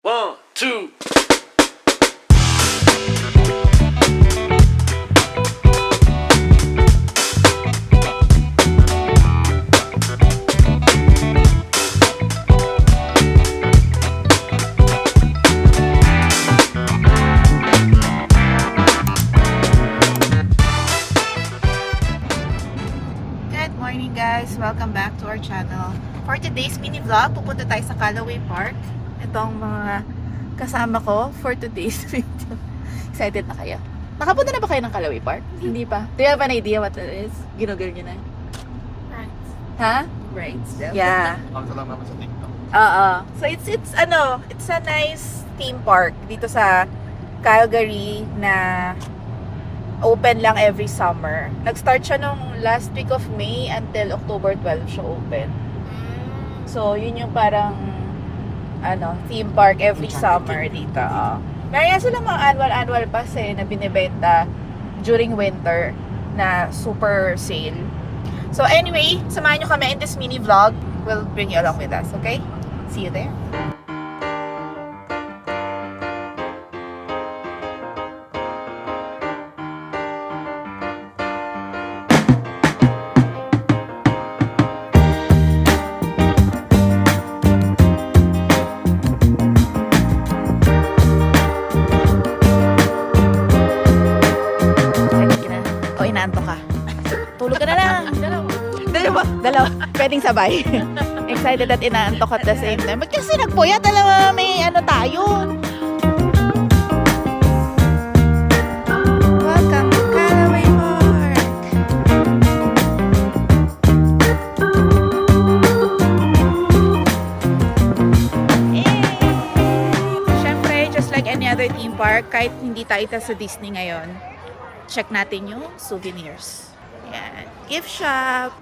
1, 2. Good morning guys! Welcome back to our channel. For today's mini vlog, pupunta tayo sa Callaway Park. Ito ang mga kasama ko for today's video. Excited na kayo? Nakapunta na ba kayo ng Callaway Park? Hindi pa. Do you have an idea what it is? Ginugol nyo na. Right. Ha? Right. Yeah. Ako lang naman sa TikTok. Oo. So it's a nice theme park dito sa Calgary na open lang every summer. Nag-start siya nung last week of May until October 12 siya open. So, yun yung parang theme park every summer dito. Meron yan silang mga annual pass na binibenta during winter na super sale. So, anyway, samahan nyo kami in this mini vlog. We'll bring you along with us, okay? See you there. Inaanto ka. Tulog ka na lang. Dalawa. Pwedeng sabay. Excited at inaantok at the same time. Ba't kasi nagpuyat? Alam mo, may tayo. Welcome to Callaway Park. Siyempre, just like any other theme park, kahit hindi tayo sa Disney ngayon, check natin yung souvenirs. Yan. Gift shop.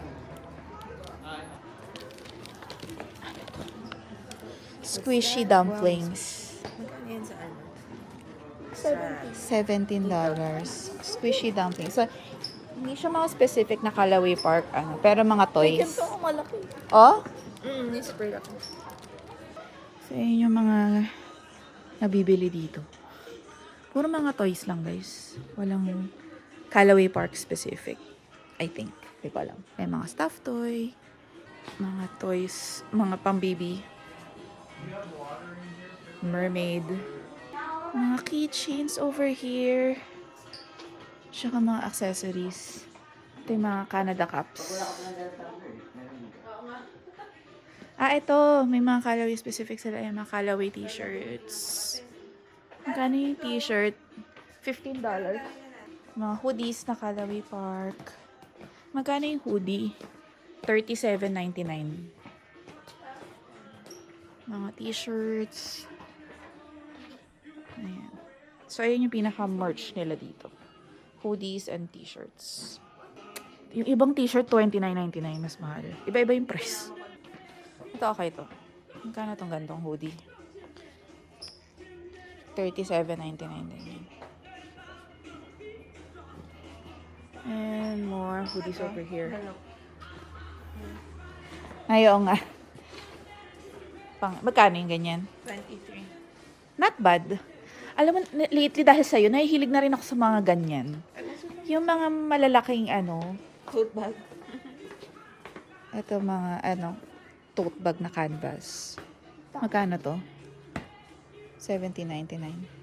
Squishy dumplings. Magkano yan sa ano? $17. Squishy dumplings. So, hindi siya mga specific na Callaway Park, pero mga toys. Ganito ako malaki. Oh? Yung super laki. So, yun yung mga nabibili dito. Puro mga toys lang, guys. Walang Callaway Park specific. I think. Hindi ko alam. May mga stuffed toy, mga toys, mga pang-baby. Mermaid. Mga keychains over here. Tsaka mga accessories. Ito yung mga Canada cups. Ito. May mga Callaway specific sila. Yung mga Callaway t-shirts. Magkano yung t-shirt? $15. Mga hoodies na Callaway Park. Magkano yung hoodie? $37.99. Mga t-shirts. Ayan. So, ayun yung pinaka-merch nila dito. Hoodies and t-shirts. Yung ibang t-shirt, $29.99. Mas mahal. Iba-iba yung price. Ito, okay ito. Magkano itong gantong hoodie? $37.99 din. And more hoodies over here. Ayaw nga. Magkano yung ganyan? 23. Not bad. Alam mo, lately dahil sa'yo, nahihilig na rin ako sa mga ganyan. Yung mga malalaking Tote bag. ito mga tote bag na canvas. Magkano to? $17.99.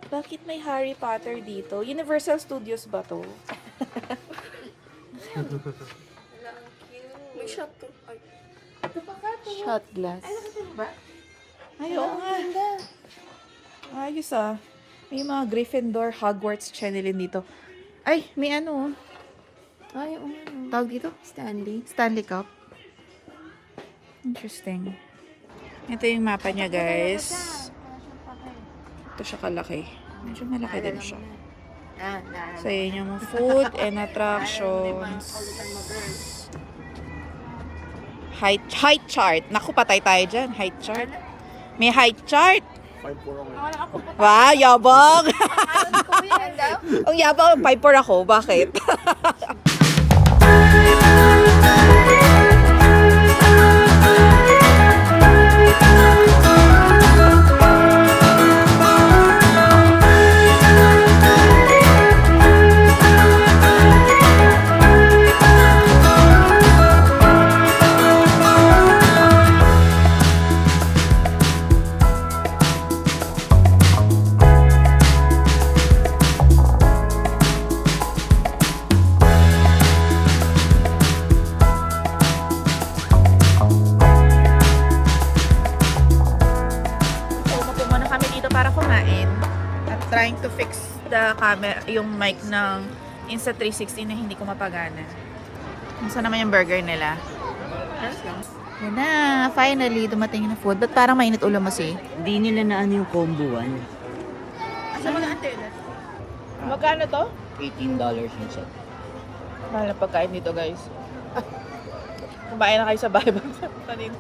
Bakit may Harry Potter dito? Universal Studios ba to? May shop to. Shot glass. Ay, oo nga. Ayos May mga Gryffindor, Hogwarts, Channeling dito. Ay, may Ay, oo. tawag dito? Stanley. Stanley Cup. Interesting. Ito yung mapa niya, guys. Ito siya kalaki. Medyo malaki din siya. So, yun yung food and attractions. Height chart. Naku, patay tayo dyan. Height chart. May height chart. 5'4" ako. Wow, yabang! Ang yabang, 5'4" ako. Bakit? para kumain. At trying to fix the camera, yung mic ng Insta360 na hindi ko mapagana. Saan naman yung burger nila? Yan na, finally, dumating na food. Ba't parang mainit ulo mo si? Hindi nila na ano yung combo 1. Asa mga antena? Magkano to? $18 yung set. Mahal na pagkain dito, guys. Kumain na kayo sa bahay. Panin.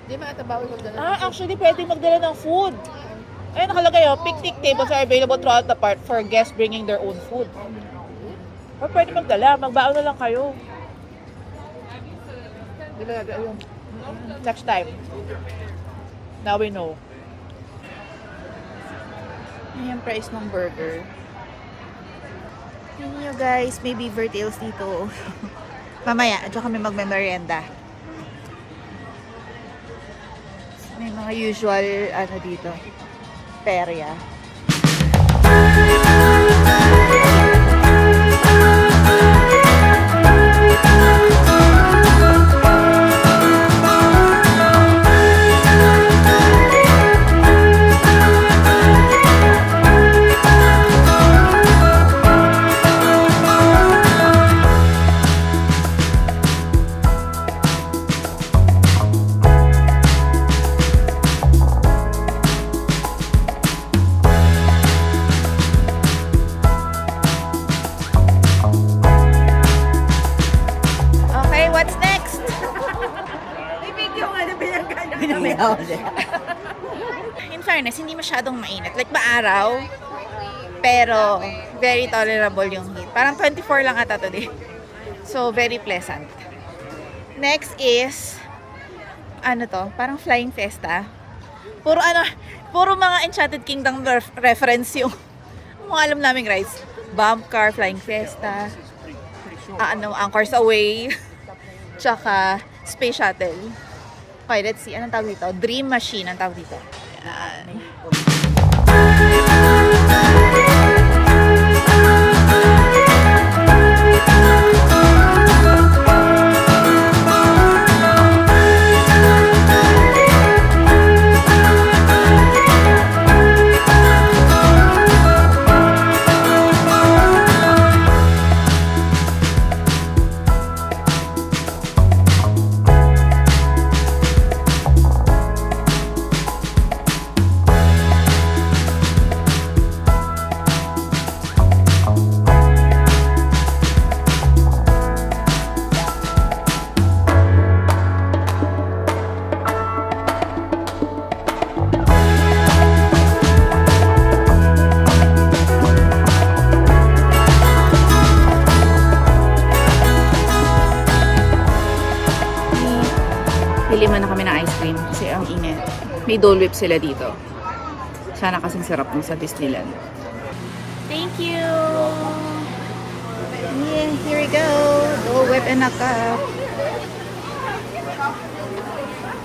Di ba ata bawal magdala? Actually, pwede magdala ng food. Ayun, nakalagay picnic tables are available throughout the park for guests bringing their own food. Or pwede magdala, magbaon na lang kayo. Ayun. Next time. Now we know. Yan yung price ng burger. Yun nyo guys, may beaver tails dito. Mamaya, at saka kami magme-merienda. May mga usual, ano dito, perya. Okay, what's next? May video nga na pinanggalan. In fairness, hindi masyadong mainit. Like maaraw, pero very tolerable yung heat. Parang 24 lang ata today. So, very pleasant. Next is, ano to? Parang Flying Fiesta. Puro mga Enchanted Kingdom reference yung mga alam naming rides. Bump Car, Flying Fiesta, Anchors Away, tsaka Space Shuttle. Okay, let's see. Anong tawag dito? Dream Machine ang tawag dito. Yan. Pili man na kami ng ice cream kasi ang init. May Dole Whip sila dito. Sana kasing sarap nung sa Disneyland. Thank you! Yeah, here we go. Dole Whip and a cup.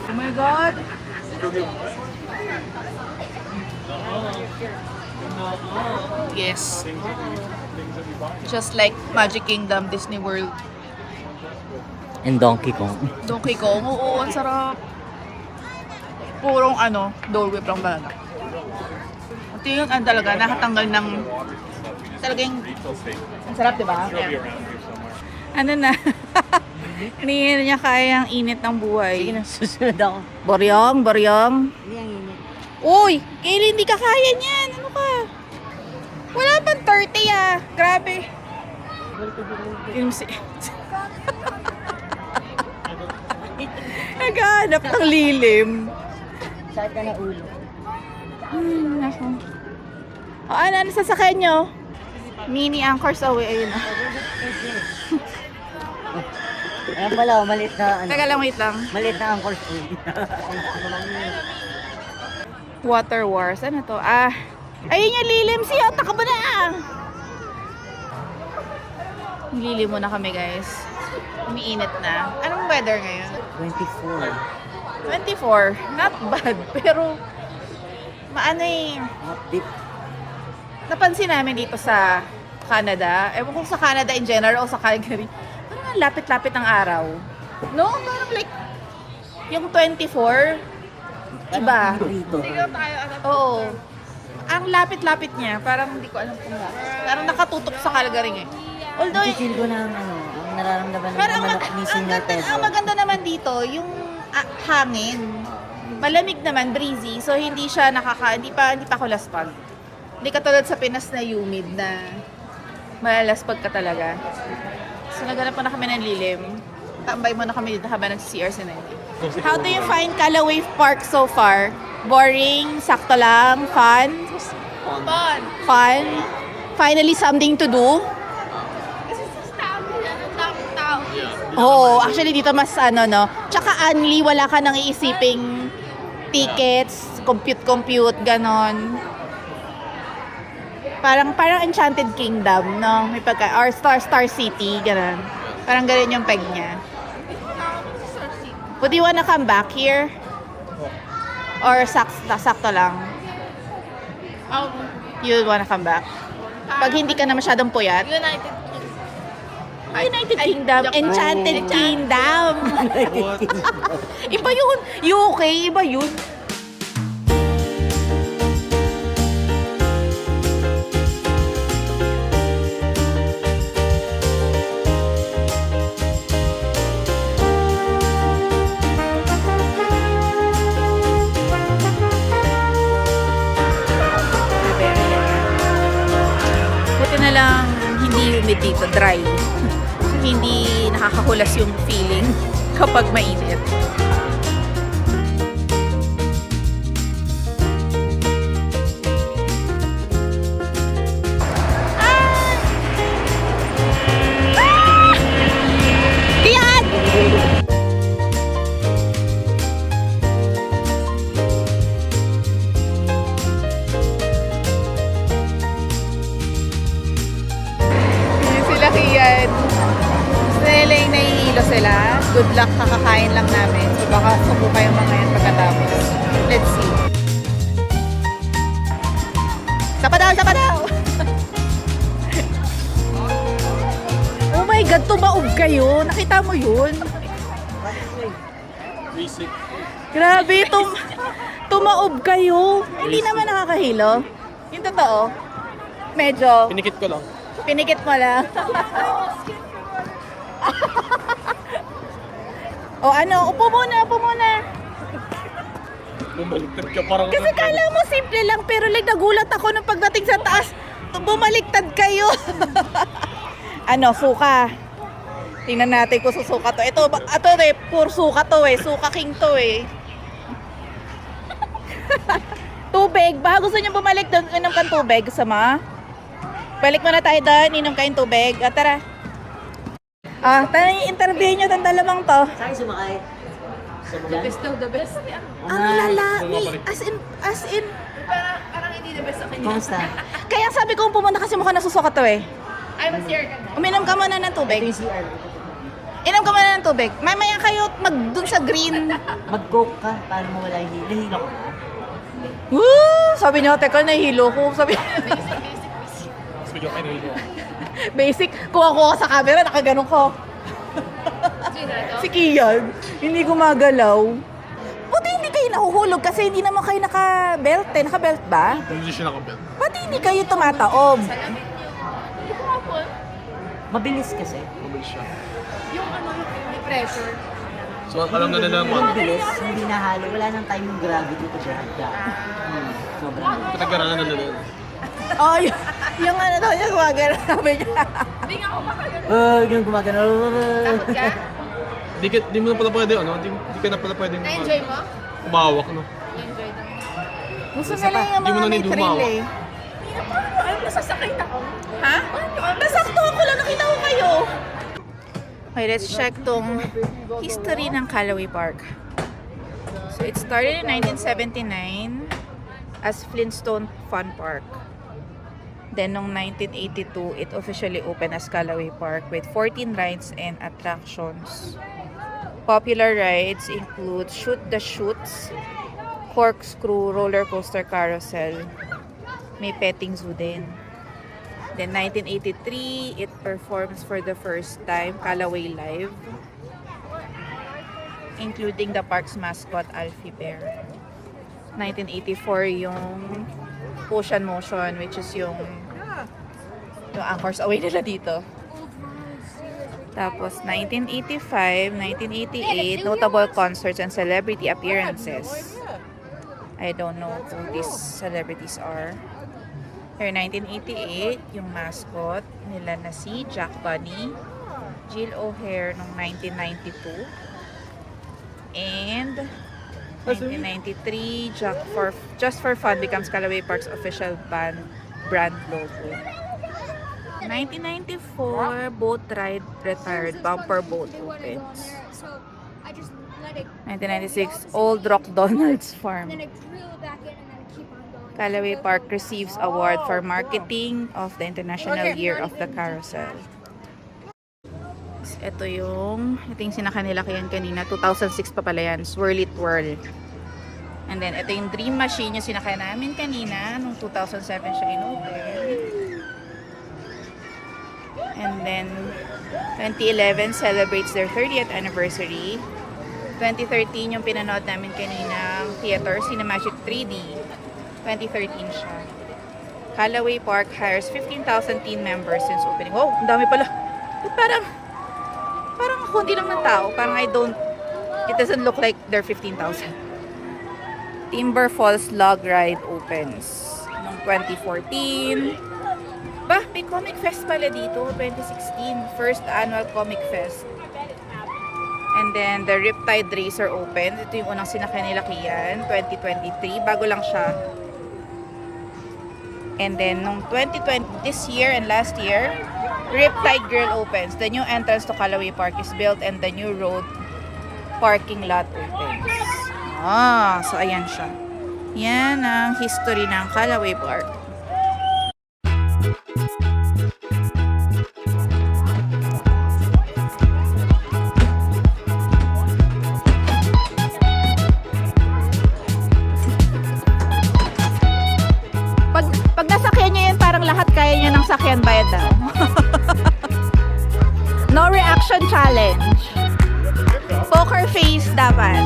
Oh my God! Yes. Just like Magic Kingdom, Disney World. And Donkey Kong. Donkey Kong, oo, ang sarap. Purong Dole Whip lang talaga. Ito yung talaga, nakatanggal ng talagang, ang sarap, diba? Ano na? Hindi niya kaya ang init ng buhay. Sige na, susunod ako. Boryong. Hindi ang init. Uy, Kaylee, hindi ka kaya niyan. Ano ka? Wala pang 30 Grabe. Naghahanap ng lilim. Sakit ka na ulo. Nako. O, ano sasakyan nyo? Mini Anchors Away. Ayun na. Ayan pala, maliit na Teka lang, wait lang. Maliit na Anchors Away. Water Wars. Ano to? Ayun yung lilim siya. Takbo na! Lilim muna kami, guys. Umiinit na. Anong weather ngayon? 24. 24. Not bad. Pero, Updip. napansin namin dito sa Canada. Ewan kung sa Canada in general o sa Calgary. Parang ang lapit-lapit ng araw. No? Parang like, yung 24, iba. Dito. Tingnan tayo Oo. Ang lapit-lapit niya, parang hindi ko alam kung bakit. Parang nakatutok sa Calgary eh. Although, Feel ko na ang nararamdaman ng pero ang, manok ni Senior ang Pedro. maganda naman dito, yung hangin. Malamig naman, breezy. So, hindi siya hindi pa kulaspag. Hindi katulad sa Pinas na humid na malalaspag ka talaga. So, naghanap na kami ng lilim. Tambay mo na kami dito habang nag-CR si Nanay. How do you find Callaway Park so far? Boring? Sakto lang? Fun? Fun. Fun? Finally something to do? Kasi sa tao. Oo, actually dito mas no. Tsaka only, wala ka nang iisiping tickets, compute, ganon. Parang Enchanted Kingdom, no? May or Star City, ganon. Parang ganon yung peg niya. Would you wanna come back here? Or sakto lang? You wanna come back? Pag hindi ka na masyadong puyat? United Kingdom, Enchanted Kingdom. What? Iba yun. UK, iba yun. Buti na lang hindi humid dito, dry. Hindi nakakahulas yung feeling kapag mainit. Tiyan! Yun sila Kian. Sila yung nahihilo sila. Good luck, kakakain lang namin. So baka suko kayo mga yan pagkatapos. Let's see. Sapa daw! Oh my God, tumaob kayo. Nakita mo yun? Basic. Grabe, tumaob kayo. Hindi naman nakakahilo. Yung totoo. Medyo. Pinikit ko lang. Pinikit mo lang. O ano, upo muna. Bumaliktad ka parang... Kasi kala mo simple lang, pero like nagulat ako nung pagdating sa taas, bumaliktad kayo. Ano, suka. Tingnan natin kung susuka to. Ito puro suka to eh. Suka king to eh. Tubig. Baka gusto niyo bumalik doon, inom kang tubig, sama. Balik muna tayo doon, inom kayong tubig. Tara. Tara yung interview nyo, itong dalawang to. Saan sumakay? The best daw, the best. Ang lalaki. As in. Parang hindi the best sa kanya. Kamusta? Kaya sabi ko pumunta kasi mukha nasusuka to eh. Ay, mag-share ka na. Uminom ka muna ng Ito tubig. yung CR. Inom ka muna ng tubig. Mamaya kayo dun sa green. Mag-coke ka para mawala yung hilo. Nahilo ko. Woo! Sabi niya, teka, nahihilo ko. Sabi Speaking of ano, basic, kuha sa camera, nakaganon ko. Si Kian, hindi gumagalaw. Buti hindi kayo nahuhulog kasi hindi naman kayo naka-belt eh. Naka-belt ba? hindi siya nakabelt. Pati hindi kayo tumataob. Mabilis kasi. Mabilis siya. Yung may pressure. So, alam na nila mo. Mabilis, hindi nahalo. Wala nang time yung gravity to grab ka. Sobrang. Pinag-aralan na nila. Oh, yung ano daw, yung gumagalaw. Sabi niya. Hindi nga ako makagano. Yung gumagano. Takot ka? Di mo na pala pwede, ano? Di ka na pala pwede Na-enjoy mo? umawak, no? Na-enjoy naman. Gusto nila yung Di mo mga na may need thrill humawak. eh. Ano, nasasakay na ako. Ha? Nasakto ako lang, nakita ko kayo. Okay, let's check tong history ng Callaway Park. So, it started in 1979 as Flintstone Fun Park. Then, noong 1982, it officially opened as Callaway Park with 14 rides and attractions. Popular rides include Shoot the Chutes, Corkscrew, Roller Coaster Carousel. May petting zoo din. Then 1983, it performs for the first time Callaway Live, including the park's mascot Alfie Bear. 1984 yung Ocean Motion, which is yung anchors away nila dito. Tapos 1985, 1988, notable concerts and celebrity appearances. I don't know who these celebrities are. Here, 1988, yung mascot nila na si Jack Bunny, Jill O'Hare nung 1992. And 1993, Just for Fun becomes Callaway Park's official brand logo. 1994, boat ride retired, bumper boat opens. So I just let it 1996, Old Rock Donald's Farm. then I drill it back in and then keep on going. Callaway Park receives award for marketing of the International Year of the Carousel. Ito yung sinakay nila kanina, 2006 pa pala yan, Swirl It Whirl. And then, ito yung Dream Machine yung sinakay namin kanina, nung 2007 siya in-open. And then, 2011 celebrates their 30th anniversary. 2013 yung pinanood namin kanina, theater, Cinemagic 3D. 2013 siya. Callaway Park hires 15,000 team members since opening. Wow, ang dami pala. Parang kundi lang ng tao. Parang it doesn't look like they're 15,000. Timber Falls Log Ride opens noong 2014. Bah, may Comic Fest pala dito, 2016. First annual Comic Fest. And then, the Riptide Racer opens. Ito yung unang sinakay nila Kian, 2023. Bago lang siya. And then, nung 2020, this year and last year, Riptide Grill opens. The new entrance to Callaway Park is built and the new road parking lot opens. So ayan siya. Yan ang history ng Callaway Park. Pag nasakyan niya yan, parang lahat kaya niya ng sakyan bayad daw. No reaction challenge. Poker face dapat.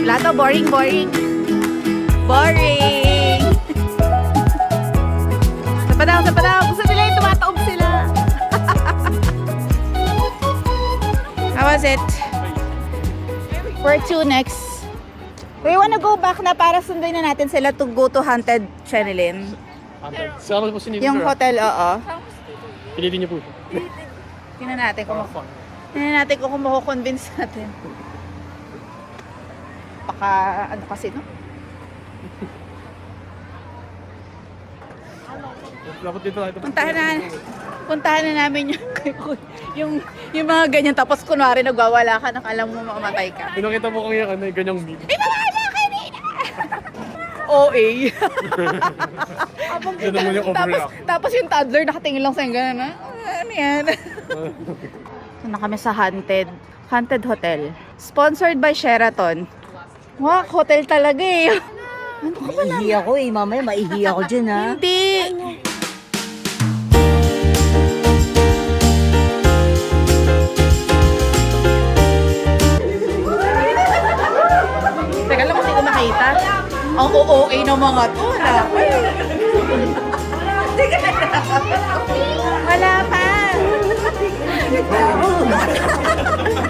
Lato, boring. Boring! Sa padaw! Gusto nila yung tumataob sila. How was it? Where to next? We wanna go back na para sunduin na natin sila to go to Haunted Chenilin. Sama po si Nico. Yung hotel, oo. Pilitin niyo po. Tingnan natin kung mako-convince natin. Baka, ano kasi, no? Dapat dito tayo. Puntahan na namin yung mga ganyan. Tapos kunwari nagwawala ka nang alam mo mamamatay ka. Pinakita mo kong yung ganyang meme. Pinakala kanina! OA. Yun naman yung overreact. Tapos yung toddler nakatingin lang sa'yo gano'n, ha? Ano yan? Na kami sa Haunted Hotel. Sponsored by Sheraton. Wow, hotel talaga eh. Ano ka ba Maihi ako eh. Mamaya maihi ako dyan ha. Hindi. Teka lang kasi makita. Ang OOA ng mga to. Wala pa.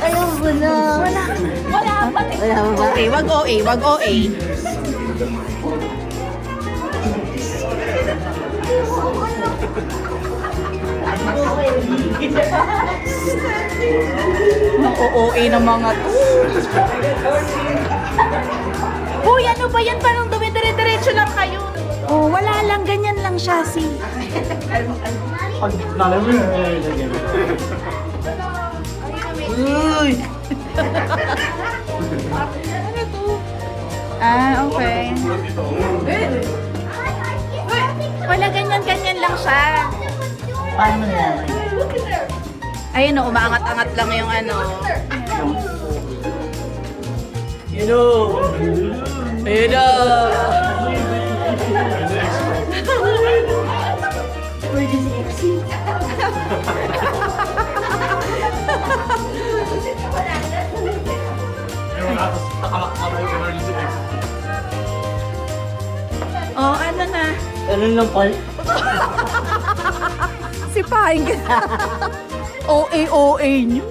Ayaw mo na. Wala pa. Wala mo ba? Okay, wag OA. Ang OOA ng mga to. Uy, ano ba yan? Parang dumidire-diretso lang kayo. Oh, wala lang. Ganyan lang siya, Uy! Okay. Wala, ganyan-ganyan lang siya. Paano nalaman? Ayun o, umaangat-angat lang yung ano. Ayun na! Oh, ano na? Ano lang, Paul? Sipahin ka. OA nyo.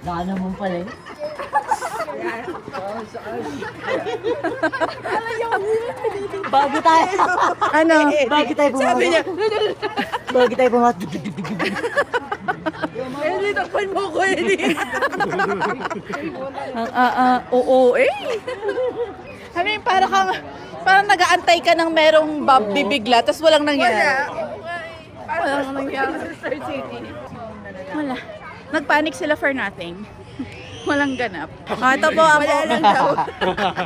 Naka naman pala eh. Bago tayo. Ano? Bago tayo pumasok. Sabi niya, Bago tayo pumasok. Eli, takpan mo ko, Eli. OA. Sabi, parang nag-aantay ka ng merong bibigla, tapos walang nangyari. Walang nangyari. Wala. Nagpanic sila for nothing. Walang ganap. Ito po ako. Wala lang daw.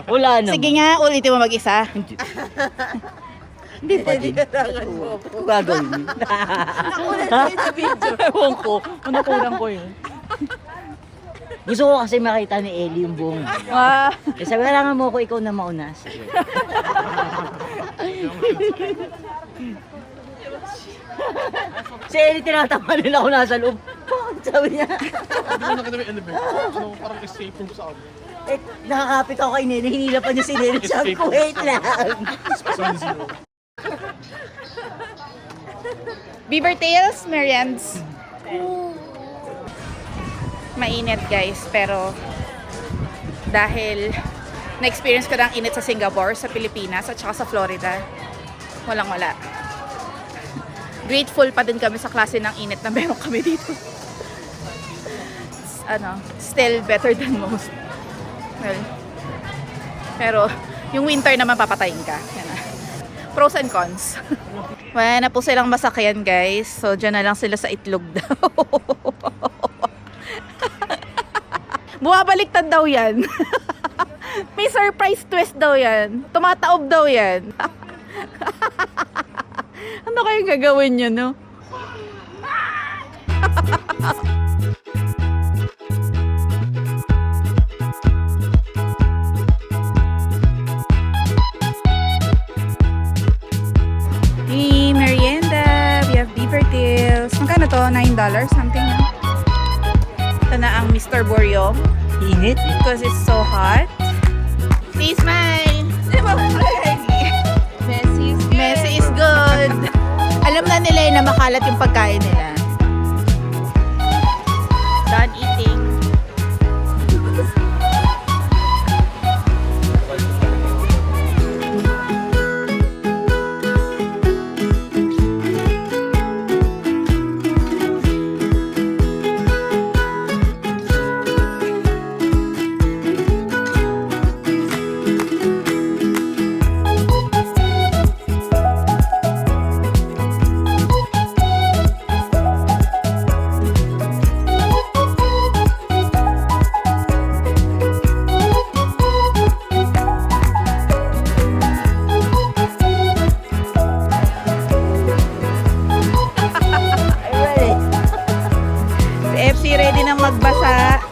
Wala naman. Sige nga, ulitin mo mag-isa. Hindi pa din. Gagawin. Nakunan ko yung video. Ewan ko. Nakunan ko yun. Gusto ko kasi makita ni Ellie yung buong. Eh, sabi kailangan mo ko ikaw na mauna. Sige. Si Ellie tinatama nila ako nasa loob. Bakit sabi niya? Hindi ko nakita may elevator. Ano, parang escape room sa amin. Eh, nakakapit ako kay Nene. Hinila pa niya si Nene. Sabi ko, wait lang. Beaver Tails, Meriends. Mainit guys, pero dahil na-experience ko na ang init sa Singapore, sa Pilipinas, at saka sa Florida, walang-wala. Grateful pa din kami sa klase ng init na meron kami dito. It's, still better than most. Well, pero yung winter naman papatayin ka. Yan na. Pros and cons. Wala na po silang masakyan guys. So dyan na lang sila sa itlog daw. Bumabaliktad daw yan. May surprise twist daw yan. Tumataob daw yan. Ano kayong gagawin nyo, no? Hey, merienda. We have beaver tails. Magkano to? $9 something, no? Ito na ang Mr. Boryong. Init. Because it's so hot. See, smile! Messi is good. Alam na nila na makalat yung pagkain nila. Done eating. Ready nang magbasa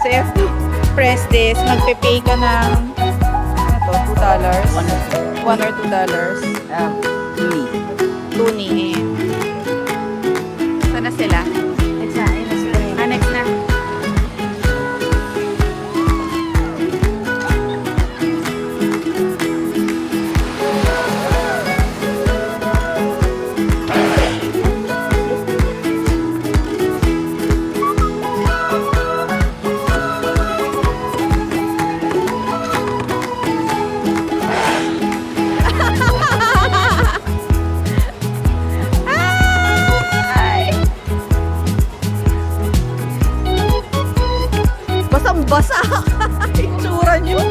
sa F2 press this, magpe-pay ka ng ano to, $2 $1 or $2 Tuni. Saan na sila? Next na. Ayun na sila. Next na. Basang-basa. Itsura nyo.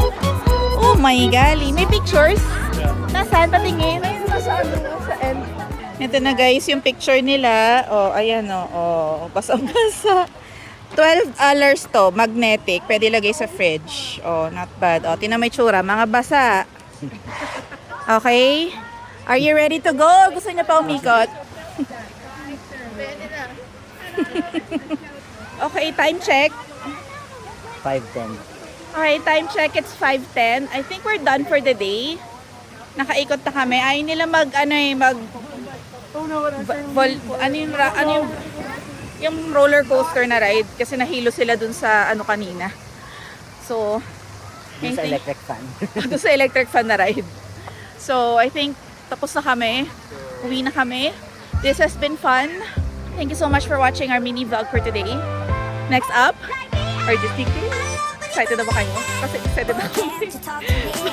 Oh my golly. May pictures? Nasaan? Patingin. Ayun, nasa end. Ito na guys, yung picture nila. Oh, ayan oh. Oh, basang-basa. $12 to. Magnetic. Pwede lagay sa fridge. Oh, not bad. Oh, tinan mo yung tsura. Mga basa. Okay? Are you ready to go? Gusto niya pa umikot? Okay, time check. 5:10. Okay, time check. It's 5:10. I think we're done for the day. Nakaikot na kami. Ayaw nila yung roller coaster na ride kasi nahilo sila dun sa ano kanina. So, Yung sa electric fan. dun sa electric fan na ride. So, I think tapos na kami. Uwi na kami. This has been fun. Thank you so much for watching our mini vlog for today. Next up, our Disney cruise. Excited na ba kayo? Kasi excited ako. So,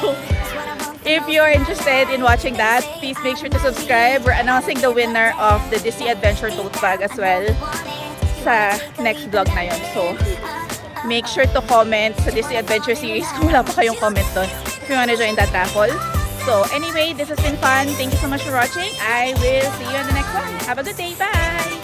if you're interested in watching that, please make sure to subscribe. We're announcing the winner of the Disney Adventure tote bag as well sa next vlog na yun. So, make sure to comment sa Disney Adventure series kung wala pa kayong comment doon if you wanna join that raffle. So, anyway, this has been fun. Thank you so much for watching. I will see you on the next one. Have a good day. Bye!